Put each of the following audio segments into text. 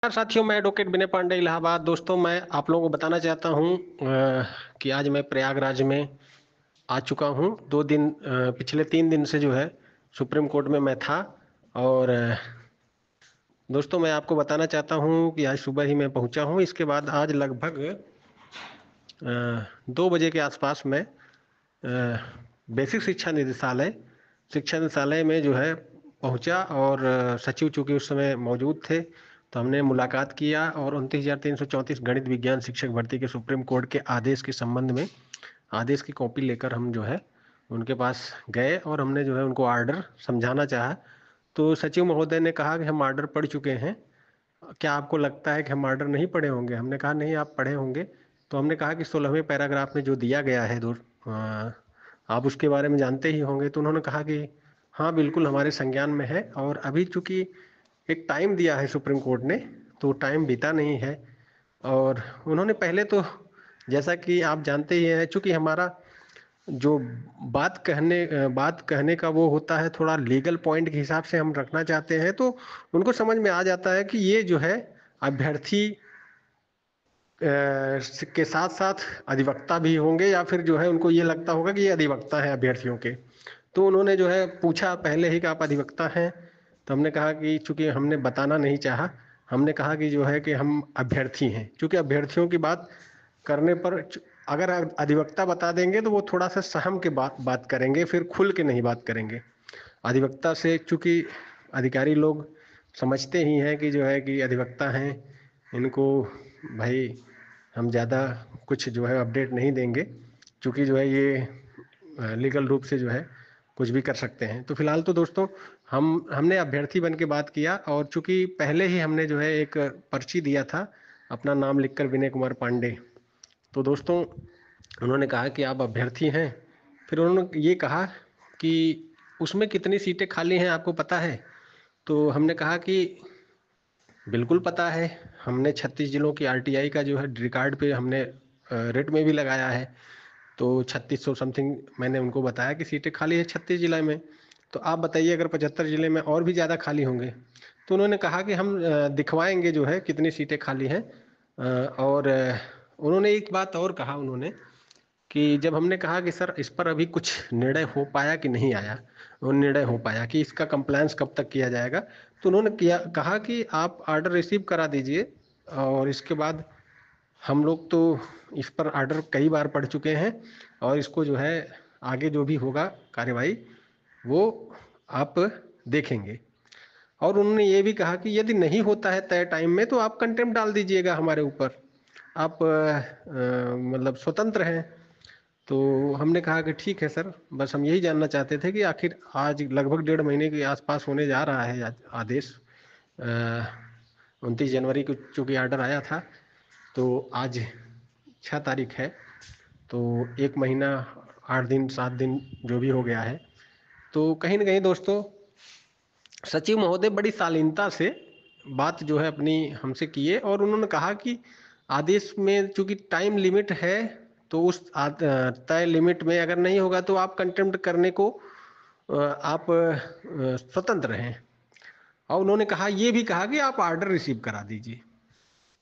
नमस्कार साथियों, मैं एडवोकेट विनय पांडे इलाहाबाद। दोस्तों, मैं आप लोगों को बताना चाहता हूं कि आज मैं प्रयागराज में आ चुका हूं। 2 दिन पिछले 3 दिन से जो है सुप्रीम कोर्ट में मैं था। और दोस्तों, मैं आपको बताना चाहता हूं कि आज सुबह ही मैं पहुंचा हूं। इसके बाद आज लगभग 2 बजे के आसपास मैं बेसिक शिक्षा निदेशालय में जो है पहुंचा। और सचिव चूंकि उस समय मौजूद थे, तो हमने मुलाकात किया और 29,334 गणित विज्ञान शिक्षक भर्ती के सुप्रीम कोर्ट के आदेश के संबंध में आदेश की कॉपी लेकर हम जो है उनके पास गए और हमने जो है उनको आर्डर समझाना चाहा। तो सचिव महोदय ने कहा कि हम आर्डर पढ़ चुके हैं, क्या आपको लगता है कि हम आर्डर नहीं पढ़े होंगे? हमने कहा नहीं, आप पढ़े होंगे। तो हमने कहा कि 16वें पैराग्राफ में जो दिया गया है आप उसके बारे में जानते ही होंगे। तो उन्होंने कहा कि हाँ बिल्कुल, हमारे संज्ञान में है। और अभी चूंकि एक टाइम दिया है सुप्रीम कोर्ट ने, तो टाइम बीता नहीं है। और उन्होंने पहले तो, जैसा कि आप जानते ही हैं, चूंकि हमारा जो बात कहने का वो होता है, थोड़ा लीगल पॉइंट के हिसाब से हम रखना चाहते हैं, तो उनको समझ में आ जाता है कि ये जो है अभ्यर्थी के साथ साथ अधिवक्ता भी होंगे, या फिर जो है उनको ये लगता होगा कि ये अधिवक्ता हैं अभ्यर्थियों के। तो उन्होंने जो है पूछा पहले ही कि आप अधिवक्ता हैं? तो हमने कहा कि चूंकि हमने बताना नहीं चाहा, हमने कहा कि जो है कि हम अभ्यर्थी हैं। चूंकि अभ्यर्थियों की बात करने पर अगर अधिवक्ता बता देंगे तो वो थोड़ा सा सहम के बात करेंगे, फिर खुल के नहीं बात करेंगे। अधिवक्ता से चूंकि अधिकारी लोग समझते ही हैं कि जो है कि अधिवक्ता हैं, इनको भाई हम ज़्यादा कुछ जो है अपडेट नहीं देंगे, क्योंकि जो है ये लीगल रूप से जो है कुछ भी कर सकते हैं। तो फिलहाल तो दोस्तों, हमने अभ्यर्थी बन के बात किया। और चूंकि पहले ही हमने जो है एक पर्ची दिया था, अपना नाम लिखकर, विनय कुमार पांडे। तो दोस्तों, उन्होंने कहा कि आप अभ्यर्थी हैं। फिर उन्होंने ये कहा कि उसमें कितनी सीटें खाली हैं आपको पता है? तो हमने कहा कि बिल्कुल पता है। हमने 36 जिलों की आरटीआई का जो है रिकॉर्ड पे हमने रेट में भी लगाया है। तो 3600 समथिंग मैंने उनको बताया कि सीटें खाली है 36 जिला में। तो आप बताइए, अगर 75 जिले में और भी ज़्यादा खाली होंगे? तो उन्होंने कहा कि हम दिखवाएंगे जो है कितनी सीटें खाली हैं। और उन्होंने एक बात और कहा, उन्होंने कि जब हमने कहा कि सर इस पर अभी कुछ निर्णय हो पाया कि नहीं आया, वो निर्णय हो पाया कि इसका कंप्लायंस कब तक किया जाएगा, तो उन्होंने कहा कि आप आर्डर रिसीव करा दीजिए। और इसके बाद हम लोग तो इस पर आर्डर कई बार पढ़ चुके हैं, और इसको जो है आगे जो भी होगा कार्यवाही, वो आप देखेंगे। और उन्होंने ये भी कहा कि यदि नहीं होता है तय टाइम में, तो आप कंटेम्प्ट डाल दीजिएगा हमारे ऊपर। आप मतलब स्वतंत्र हैं। तो हमने कहा कि ठीक है सर, बस हम यही जानना चाहते थे कि आखिर आज लगभग 1.5 महीने के आसपास होने जा रहा है आदेश। 29 जनवरी को चूँकि आर्डर आया था, तो आज 6 तारीख है। तो 1 महीना 8 दिन 7 दिन जो भी हो गया है। तो कहीं ना कहीं दोस्तों, सचिव महोदय बड़ी शालीनता से बात जो है अपनी हमसे किए। और उन्होंने कहा कि आदेश में चूंकि टाइम लिमिट है, तो उस तय लिमिट में अगर नहीं होगा तो आप कंटेम्प्ट करने को आप स्वतंत्र हैं। और उन्होंने कहा, ये भी कहा कि आप आर्डर रिसीव करा दीजिए।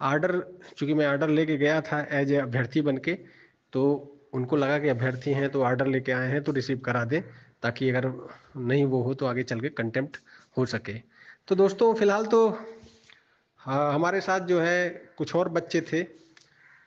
आर्डर, चूंकि मैं आर्डर लेके गया था एज ए अभ्यर्थी बन के, तो उनको लगा कि अभ्यर्थी हैं तो आर्डर लेके आए हैं तो रिसीव करा दें, ताकि अगर नहीं वो हो तो आगे चल के कंटेम्प्ट हो सके। तो दोस्तों, फिलहाल तो हाँ, हमारे साथ जो है कुछ और बच्चे थे,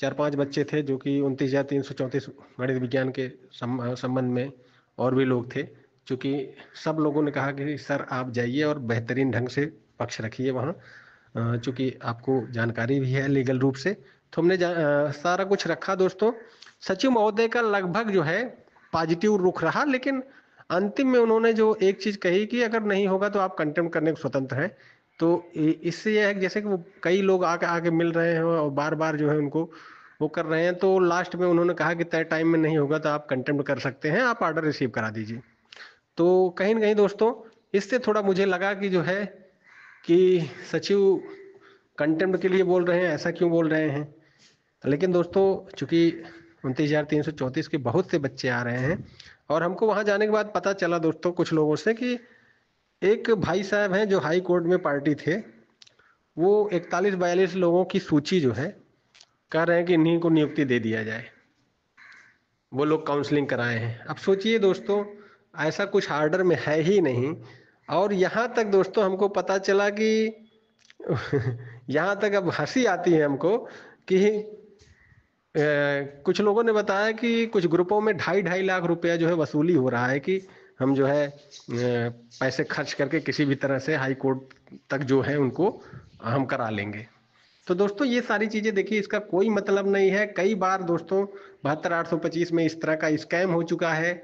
4-5 बच्चे थे, जो कि 29,334 गणित विज्ञान के संबंध में और भी लोग थे। चूँकि सब लोगों ने कहा कि सर आप जाइए और बेहतरीन ढंग से पक्ष रखिए वहाँ, चूँकि आपको जानकारी भी है लीगल रूप से। तो हमने सारा कुछ रखा दोस्तों। सचिव महोदय का लगभग जो है पॉजिटिव रुख रहा, लेकिन अंतिम में उन्होंने जो एक चीज़ कही कि अगर नहीं होगा तो आप कंटेम्प्ट करने को स्वतंत्र हैं। तो इससे यह है कि जैसे कि वो कई लोग आके आके मिल रहे हैं और बार बार जो है उनको वो कर रहे हैं, तो लास्ट में उन्होंने कहा कि तय टाइम में नहीं होगा तो आप कंटेम्प्ट कर सकते हैं, आप आर्डर रिसीव करा दीजिए। तो कहीं ना कहीं दोस्तों, इससे थोड़ा मुझे लगा कि जो है कि सचिव कंटेम्प्ट के लिए बोल रहे हैं, ऐसा क्यों बोल रहे हैं। लेकिन दोस्तों, चूंकि 29,334 के बहुत से बच्चे आ रहे हैं, और हमको वहां जाने के बाद पता चला दोस्तों कुछ लोगों से कि एक भाई साहब हैं जो हाई कोर्ट में पार्टी थे, वो 41-42 लोगों की सूची जो है कह रहे हैं कि इन्हीं को नियुक्ति दे दिया जाए। वो लोग काउंसलिंग कराए हैं। अब सोचिए दोस्तों, ऐसा कुछ आर्डर में है ही नहीं। और यहाँ तक दोस्तों हमको पता चला कि यहाँ तक अब हंसी आती है हमको कि कुछ लोगों ने बताया कि कुछ ग्रुपों में 2.5 लाख रुपया जो है वसूली हो रहा है कि हम जो है पैसे खर्च करके किसी भी तरह से हाई कोर्ट तक जो है उनको हम करा लेंगे। तो दोस्तों ये सारी चीजें देखिए, इसका कोई मतलब नहीं है। कई बार दोस्तों 72,825 में इस तरह का स्कैम हो चुका है।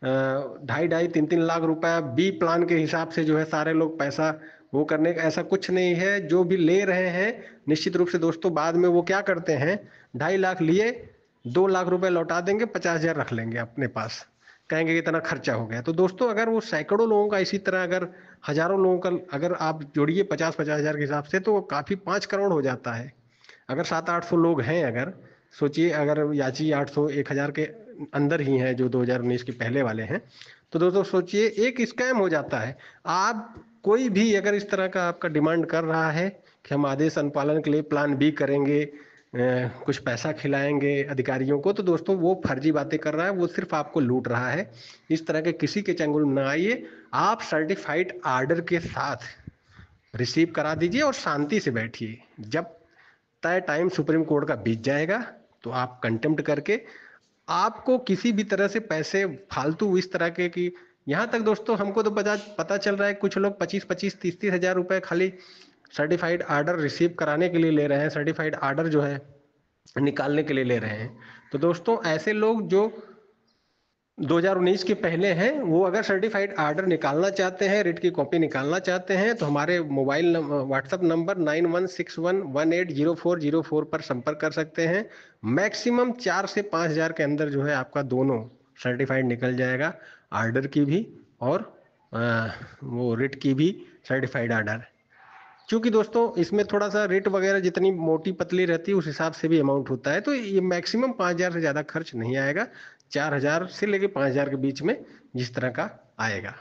2.5-3 लाख रुपया बी प्लान के हिसाब से जो है सारे लोग पैसा वो करने का, ऐसा कुछ नहीं है। जो भी ले रहे हैं निश्चित रूप से दोस्तों बाद में वो क्या करते हैं, 2.5 लाख लिए 2 लाख रुपए लौटा देंगे, 50,000 रख लेंगे अपने पास, कहेंगे कि इतना खर्चा हो गया। तो दोस्तों अगर वो सैकड़ों लोगों का इसी तरह, अगर हजारों लोगों का अगर आप जोड़िए 50-50 हजार के हिसाब से, तो वो काफी 5 करोड़ हो जाता है। अगर 700-800 लोग हैं, अगर सोचिए अगर याची 800-1,000 के अंदर ही हैं जो 2019 के पहले वाले हैं, तो दोस्तों सोचिए एक स्कैम हो जाता है। आप कोई भी अगर इस तरह का आपका डिमांड कर रहा है कि हम आदेश अनुपालन के लिए प्लान बी करेंगे, कुछ पैसा खिलाएंगे अधिकारियों को, तो दोस्तों वो फर्जी बातें कर रहा है, वो सिर्फ आपको लूट रहा है। इस तरह के किसी के चंगुल में ना आइए। आप सर्टिफाइड आर्डर के साथ रिसीव करा दीजिए और शांति से बैठिए। जब तय टाइम सुप्रीम कोर्ट का बीत जाएगा तो आप कंटेम्प्ट करके आपको किसी भी तरह से पैसे फालतू इस तरह के कि, यहाँ तक दोस्तों हमको तो पता चल रहा है कुछ लोग 25-25 30-30 हजार रुपए खाली सर्टिफाइड आर्डर रिसीव कराने के लिए ले रहे हैं, सर्टिफाइड आर्डर जो है निकालने के लिए ले रहे हैं। तो दोस्तों ऐसे लोग जो 2019 के पहले हैं, वो अगर सर्टिफाइड आर्डर निकालना चाहते हैं, रिट की कॉपी निकालना चाहते हैं, तो हमारे मोबाइल व्हाट्सएप नंबर 9161180404 पर संपर्क कर सकते हैं। मैक्सिमम 4 से 5 हजार के अंदर जो है आपका दोनों सर्टिफाइड निकल जाएगा, आर्डर की भी और वो रिट की भी सर्टिफाइड आर्डर। क्योंकि दोस्तों इसमें थोड़ा सा रेट वगैरह जितनी मोटी पतली रहती है उस हिसाब से भी अमाउंट होता है। तो ये मैक्सिमम 5,000 से ज़्यादा खर्च नहीं आएगा, 4,000 से लेके 5,000 के बीच में जिस तरह का आएगा।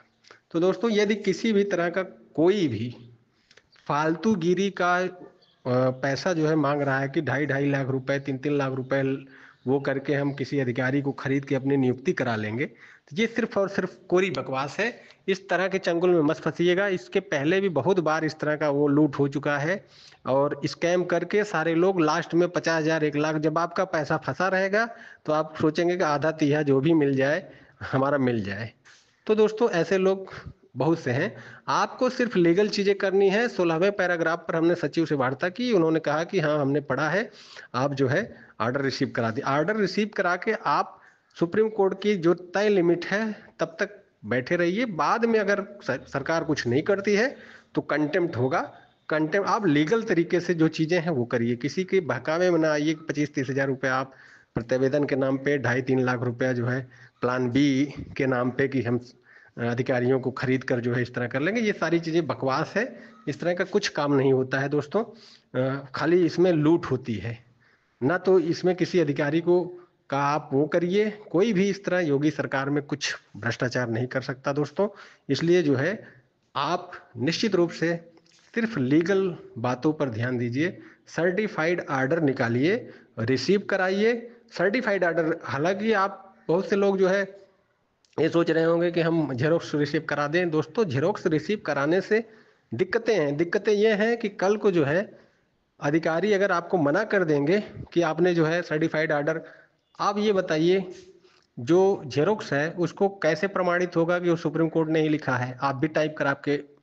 तो दोस्तों यदि किसी भी तरह का कोई भी फालतू गिरी का पैसा जो है मांग रहा है कि 2.5 लाख रुपए 3-3 लाख रुपए वो करके हम किसी अधिकारी को खरीद के अपनी नियुक्ति करा लेंगे, तो ये सिर्फ और सिर्फ कोरी बकवास है। इस तरह के चंगुल में मत फंसिएगा। इसके पहले भी बहुत बार इस तरह का वो लूट हो चुका है और स्कैम करके सारे लोग लास्ट में 50,000 1 लाख, जब आपका पैसा फंसा रहेगा तो आप सोचेंगे कि आधा तिहा जो भी मिल जाए हमारा मिल जाए। तो दोस्तों ऐसे लोग बहुत से हैं। आपको सिर्फ लीगल चीजें करनी है। 16वें पैराग्राफ पर हमने सचिव से वार्ता की, उन्होंने कहा कि हाँ हमने पढ़ा है, आप जो है ऑर्डर रिसीव करा दिए। ऑर्डर रिसीव करा के आप सुप्रीम कोर्ट की जो तय लिमिट है तब तक बैठे रहिए। बाद में अगर सरकार कुछ नहीं करती है तो कंटेम्प्ट होगा। कंटेम्प्ट आप लीगल तरीके से जो चीजें हैं वो करिए, किसी के बहकावे में ना आइए। 25-30 हजार रुपये आप प्रतिवेदन के नाम पे 2.5-3 लाख रुपया जो है प्लान बी के नाम पे कि हम अधिकारियों को खरीद कर जो है इस तरह कर लेंगे, ये सारी चीजें बकवास है। इस तरह का कुछ काम नहीं होता है दोस्तों। खाली इसमें लूट होती है ना। तो इसमें किसी अधिकारी को का आप वो करिए, कोई भी इस तरह योगी सरकार में कुछ भ्रष्टाचार नहीं कर सकता दोस्तों। इसलिए जो है आप निश्चित रूप से सिर्फ लीगल बातों पर ध्यान दीजिए। सर्टिफाइड आर्डर निकालिए, रिसीव कराइए। सर्टिफाइड आर्डर, हालांकि आप बहुत से लोग जो है ये सोच रहे होंगे कि हम जेरोक्स रिसीव करा दें। दोस्तों जेरोक्स रिसीव कराने से दिक्कतें हैं। दिक्कतें ये हैं कि कल को जो है अधिकारी अगर आपको मना कर देंगे कि आपने जो है सर्टिफाइड आर्डर, आप ये बताइए जो जेरोक्स है उसको कैसे प्रमाणित होगा कि वो सुप्रीम कोर्ट ने ही लिखा है? आप भी टाइप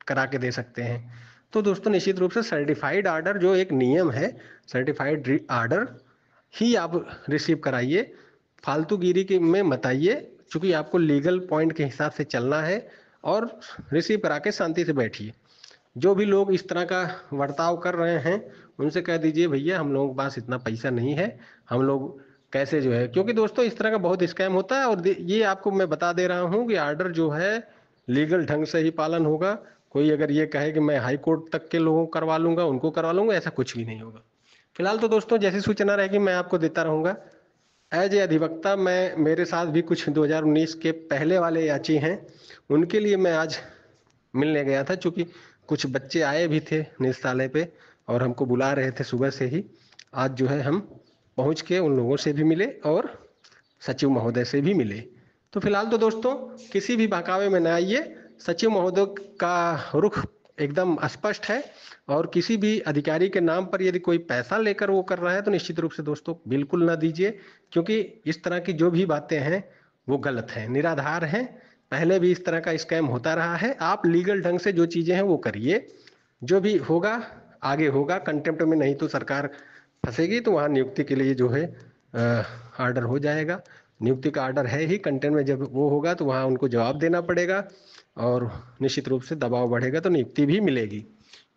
करा के दे सकते हैं। तो दोस्तों निश्चित रूप से सर्टिफाइड आर्डर जो एक नियम है, सर्टिफाइड आर्डर ही आप रिसीव कराइए। फालतूगिरी के में मत आइए, चूंकि आपको लीगल पॉइंट के हिसाब से चलना है। और रिसीव करा के शांति से बैठिए। जो भी लोग इस तरह का बर्ताव कर रहे हैं उनसे कह दीजिए भैया हम लोगों के पास इतना पैसा नहीं है, हम लोग कैसे जो है, क्योंकि दोस्तों इस तरह का बहुत स्कैम होता है। और ये आपको मैं बता दे रहा हूँ कि आर्डर जो है लीगल ढंग से ही पालन होगा। कोई अगर ये कहे कि मैं हाई कोर्ट तक के लोगों को करवा लूंगा, उनको करवा लूंगा, ऐसा कुछ भी नहीं होगा। फिलहाल तो दोस्तों जैसी सूचना रहेगी मैं आपको देता रहूंगा। एज ए अधिवक्ता मैं, मेरे साथ भी कुछ 2019 के पहले वाले याची हैं, उनके लिए मैं आज मिलने गया था। चूंकि कुछ बच्चे आए भी थे निदेशालय पे, और हमको बुला रहे थे सुबह से ही। आज जो है हम पहुंच के उन लोगों से भी मिले और सचिव महोदय से भी मिले। तो फिलहाल तो दोस्तों किसी भी बहकावे में न आइए, सचिव महोदय का रुख एकदम स्पष्ट है, और किसी भी अधिकारी के नाम पर यदि कोई पैसा लेकर वो कर रहा है तो निश्चित रूप से दोस्तों बिल्कुल ना दीजिए, क्योंकि इस तरह की जो भी बातें हैं वो गलत हैं, निराधार हैं। पहले भी इस तरह का स्कैम होता रहा है। आप लीगल ढंग से जो चीजें हैं वो करिए, जो भी होगा आगे होगा। कंटेम्प्ट में नहीं तो सरकार फंसेगी, तो वहाँ नियुक्ति के लिए जो है ऑर्डर हो जाएगा। नियुक्ति का ऑर्डर है ही, कंटेंट में जब वो होगा तो वहाँ उनको जवाब देना पड़ेगा और निश्चित रूप से दबाव बढ़ेगा तो नियुक्ति भी मिलेगी।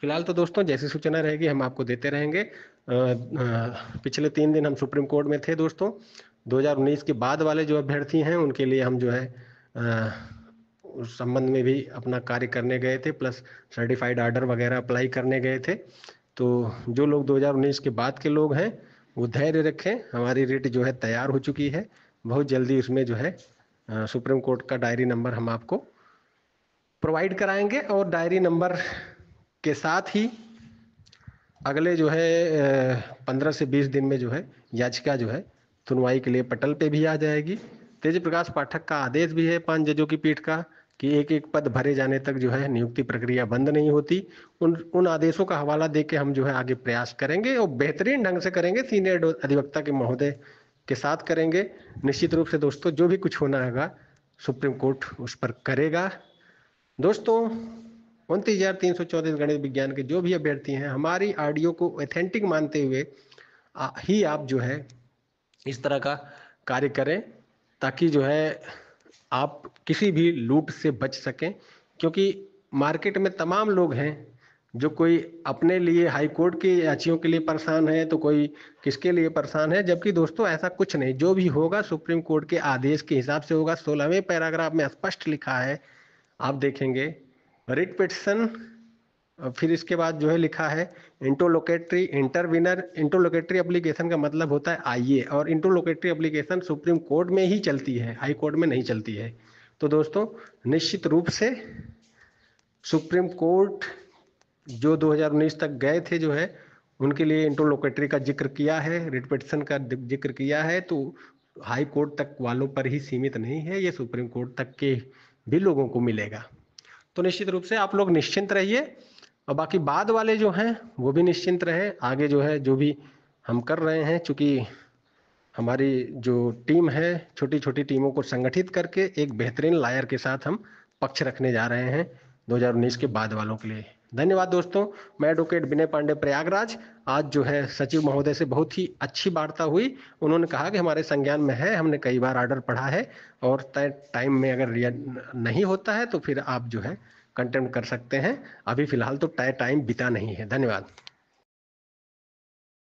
फिलहाल तो दोस्तों जैसी सूचना रहेगी हम आपको देते रहेंगे। पिछले 3 दिन हम सुप्रीम कोर्ट में थे दोस्तों। 2019 के बाद वाले जो अभ्यर्थी हैं उनके लिए हम जो है उस संबंध में भी अपना कार्य करने गए थे, प्लस सर्टिफाइड ऑर्डर वगैरह अप्लाई करने गए थे। तो जो लोग 2019 के बाद के लोग हैं वो धैर्य रखें, हमारी रिट जो है तैयार हो चुकी है। बहुत जल्दी उसमें जो है सुप्रीम कोर्ट का डायरी नंबर हम आपको प्रोवाइड कराएंगे, और डायरी नंबर के साथ ही अगले जो है 15 से 20 दिन में जो है याचिका जो है सुनवाई के लिए पटल पे भी आ जाएगी। तेज प्रकाश पाठक का आदेश भी है 5 जजों की पीठ का कि एक एक पद भरे जाने तक जो है नियुक्ति प्रक्रिया बंद नहीं होती। उन आदेशों का हवाला देके हम जो है आगे प्रयास करेंगे और बेहतरीन ढंग से करेंगे, सीनियर अधिवक्ता के महोदय के साथ करेंगे। निश्चित रूप से दोस्तों जो भी कुछ होना होगा सुप्रीम कोर्ट उस पर करेगा। दोस्तों 29,334 गणित विज्ञान के जो भी अभ्यर्थी हैं हमारी ऑडियो को ऑथेंटिक मानते हुए ही आप जो है इस तरह का कार्य करें, ताकि जो है आप किसी भी लूट से बच सकें। क्योंकि मार्केट में तमाम लोग हैं, जो कोई अपने लिए हाई कोर्ट की याचियों के लिए परेशान है तो कोई किसके लिए परेशान है, जबकि दोस्तों ऐसा कुछ नहीं। जो भी होगा सुप्रीम कोर्ट के आदेश के हिसाब से होगा। 16वें पैराग्राफ में स्पष्ट लिखा है, आप देखेंगे, रिट पिटिशन। फिर इसके बाद जो है लिखा है इंटरलोकेटरी इंटरविनर। इंटरलोकेटरी एप्लीकेशन का मतलब होता है आईए, और इंटरलोकेटरी एप्लीकेशन सुप्रीम कोर्ट में ही चलती है, हाई कोर्ट में नहीं चलती है। तो दोस्तों निश्चित रूप से सुप्रीम कोर्ट जो 2019 तक गए थे जो है उनके लिए इंटरलोकेटरी का जिक्र किया है, रिट पिटिशन का जिक्र किया है। तो हाई कोर्ट तक वालों पर ही सीमित नहीं है, ये सुप्रीम कोर्ट तक के भी लोगों को मिलेगा। तो निश्चित रूप से आप लोग निश्चिंत रहिए, और बाकी बाद वाले जो हैं वो भी निश्चिंत रहे। आगे जो है जो भी हम कर रहे हैं, चूंकि हमारी जो टीम है छोटी छोटी टीमों को संगठित करके एक बेहतरीन लायर के साथ हम पक्ष रखने जा रहे हैं 2019 के बाद वालों के लिए। धन्यवाद दोस्तों। मैं एडवोकेट विनय पांडे प्रयागराज। आज जो है सचिव महोदय से बहुत ही अच्छी वार्ता हुई। उन्होंने कहा कि हमारे संज्ञान में है, हमने कई बार ऑर्डर पढ़ा है, और तय टाइम में अगर नहीं होता है तो फिर आप जो है कंटेम्प्ट कर सकते हैं। अभी फिलहाल तो तय टाइम बीता नहीं है। धन्यवाद।